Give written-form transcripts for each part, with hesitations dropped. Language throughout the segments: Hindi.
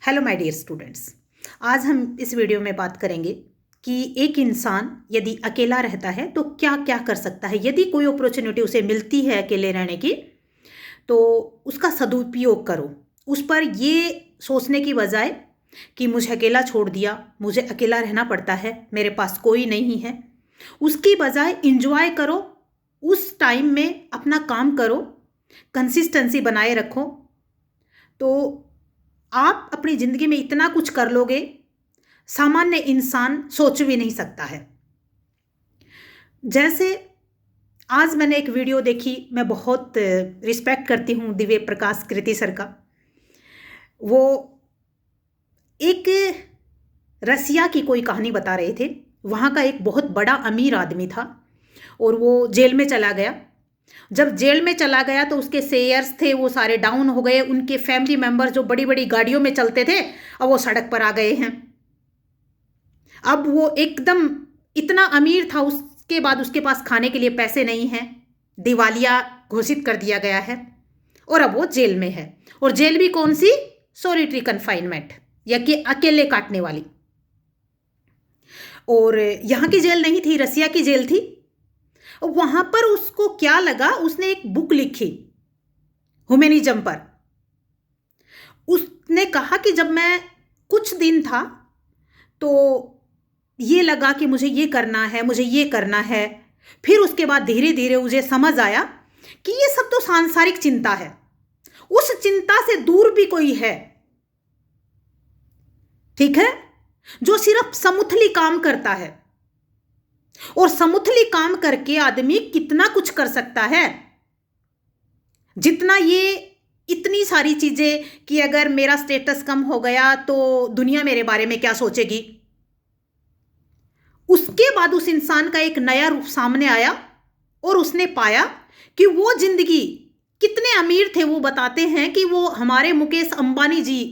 Hello my dear students. आज हम इस वीडियो में बात करेंगे कि एक इंसान यदि अकेला रहता है तो क्या क्या कर सकता है। यदि कोई अपॉर्चुनिटी उसे मिलती है अकेले रहने की तो उसका सदुपयोग करो। उस पर ये सोचने की बजाय कि मुझे अकेला छोड़ दिया, मुझे अकेला रहना पड़ता है, मेरे पास कोई नहीं है, उसकी बजाय इंजॉय करो। उस टाइम में अपना काम करो, कंसिस्टेंसी बनाए रखो तो आप अपनी ज़िंदगी में इतना कुछ कर लोगे, सामान्य इंसान सोच भी नहीं सकता है। जैसे आज मैंने एक वीडियो देखी, मैं बहुत रिस्पेक्ट करती हूँ दिव्य प्रकाश कृति सर का। वो एक रसिया की कोई कहानी बता रहे थे। वहाँ का एक बहुत बड़ा अमीर आदमी था और वो जेल में चला गया। जब जेल में चला गया तो उसके शेयर्स थे वो सारे डाउन हो गए। उनके फैमिली मेंबर जो बड़ी बड़ी गाड़ियों में चलते थे अब वो सड़क पर आ गए हैं। अब वो एकदम इतना अमीर था, उसके बाद उसके पास खाने के लिए पैसे नहीं हैं, दिवालिया घोषित कर दिया गया है और अब वो जेल में है। और जेल भी कौन सी? सॉलिटरी कन्फाइनमेंट, या कि अकेले काटने वाली। और यहाँ की जेल नहीं थी, रसिया की जेल थी। वहां पर उसको क्या लगा, उसने एक बुक लिखी ह्यूमनिज्म पर। उसने कहा कि जब मैं कुछ दिन था तो ये लगा कि मुझे ये करना है, मुझे ये करना है। फिर उसके बाद धीरे धीरे मुझे समझ आया कि ये सब तो सांसारिक चिंता है, उस चिंता से दूर भी कोई है, ठीक है, जो सिर्फ समुथली काम करता है। और समुथली काम करके आदमी कितना कुछ कर सकता है, जितना ये इतनी सारी चीजें कि अगर मेरा स्टेटस कम हो गया तो दुनिया मेरे बारे में क्या सोचेगी। उसके बाद उस इंसान का एक नया रूप सामने आया और उसने पाया कि वो जिंदगी कितने अमीर थे। वो बताते हैं कि वो हमारे मुकेश अंबानी जी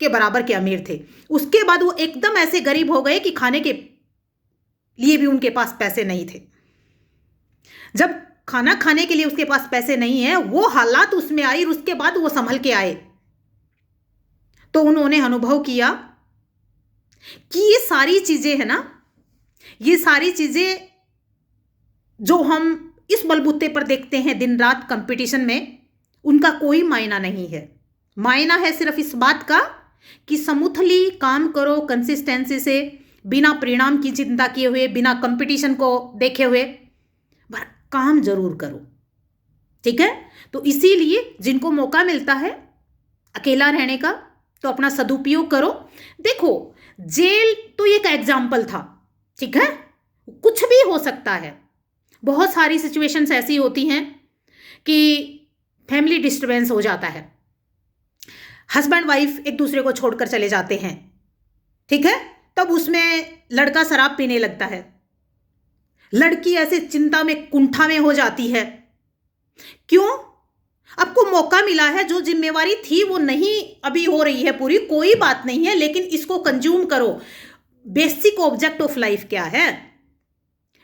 के बराबर के अमीर थे। उसके बाद वो एकदम ऐसे गरीब हो गए कि खाने के लिए भी उनके पास पैसे नहीं थे। जब खाना खाने के लिए उसके पास पैसे नहीं है, वो हालात उसमें आई, उसके बाद वो संभल के आए तो उन्होंने अनुभव किया कि ये सारी चीजें है ना, ये सारी चीजें जो हम इस बलबूते पर देखते हैं दिन रात कंपटीशन में, उनका कोई मायना नहीं है। मायना है सिर्फ इस बात का कि समुथली काम करो, कंसिस्टेंसी से, बिना परिणाम की चिंता किए हुए, बिना कंपटीशन को देखे हुए, पर काम जरूर करो, ठीक है। तो इसीलिए जिनको मौका मिलता है अकेला रहने का तो अपना सदुपयोग करो। देखो, जेल तो एक एग्जाम्पल था, ठीक है, कुछ भी हो सकता है। बहुत सारी सिचुएशंस ऐसी होती हैं कि फैमिली डिस्टर्बेंस हो जाता है, हस्बैंड वाइफ एक दूसरे को छोड़कर चले जाते हैं, ठीक है। तब उसमें लड़का शराब पीने लगता है, लड़की ऐसे चिंता में कुंठा में हो जाती है। क्यों? आपको मौका मिला है, जो जिम्मेवारी थी वो नहीं अभी हो रही है पूरी, कोई बात नहीं है, लेकिन इसको कंज्यूम करो। बेसिक ऑब्जेक्ट ऑफ लाइफ क्या है?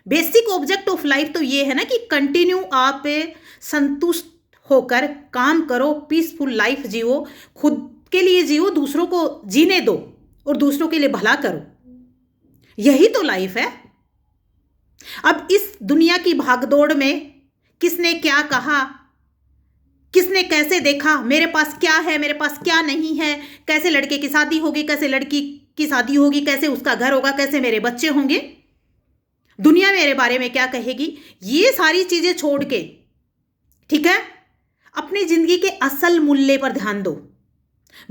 बेसिक ऑब्जेक्ट ऑफ लाइफ तो ये है ना कि कंटिन्यू आप संतुष्ट होकर काम करो, पीसफुल लाइफ जियो, खुद के लिए जियो, दूसरों को जीने दो और दूसरों के लिए भला करो। यही तो लाइफ है। अब इस दुनिया की भागदौड़ में किसने क्या कहा, किसने कैसे देखा, मेरे पास क्या है, मेरे पास क्या नहीं है, कैसे लड़के की शादी होगी, कैसे लड़की की शादी होगी, कैसे उसका घर होगा, कैसे मेरे बच्चे होंगे, दुनिया मेरे बारे में क्या कहेगी, ये सारी चीजें छोड़ के, ठीक है, अपनी जिंदगी के असल मूल्य पर ध्यान दो।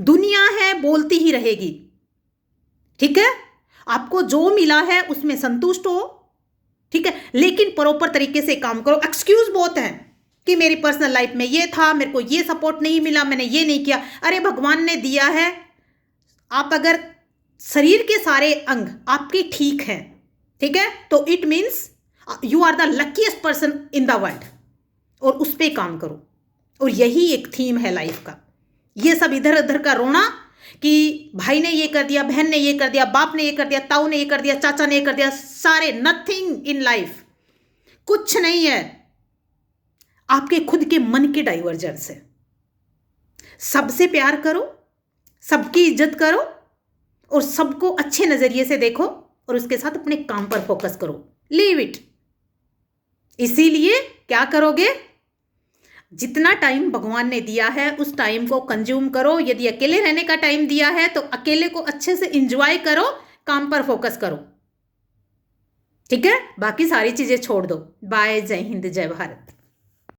दुनिया है बोलती ही रहेगी, ठीक है। आपको जो मिला है उसमें संतुष्ट हो, ठीक है, लेकिन प्रॉपर तरीके से काम करो। एक्सक्यूज बहुत हैं कि मेरी पर्सनल लाइफ में ये था, मेरे को ये सपोर्ट नहीं मिला, मैंने ये नहीं किया। अरे भगवान ने दिया है, आप अगर शरीर के सारे अंग आपके ठीक हैं, ठीक है, तो it means you are the luckiest person in the world, और उस पर काम करो। और यही एक थीम है लाइफ का। ये सब इधर उधर का रोना कि भाई ने ये कर दिया, बहन ने ये कर दिया, बाप ने ये कर दिया, ताऊ ने ये कर दिया, चाचा ने ये कर दिया, सारे नथिंग इन लाइफ, कुछ नहीं है। आपके खुद के मन के डाइवर्जेंस है। सबसे प्यार करो, सबकी इज्जत करो और सबको अच्छे नजरिए से देखो और उसके साथ अपने काम पर फोकस करो। Leave it. इसीलिए क्या करोगे, जितना टाइम भगवान ने दिया है उस टाइम को कंज्यूम करो। यदि अकेले रहने का टाइम दिया है तो अकेले को अच्छे से एंजॉय करो, काम पर फोकस करो। ठीक है, बाकी सारी चीजें छोड़ दो। बाय, जय हिंद, जय भारत।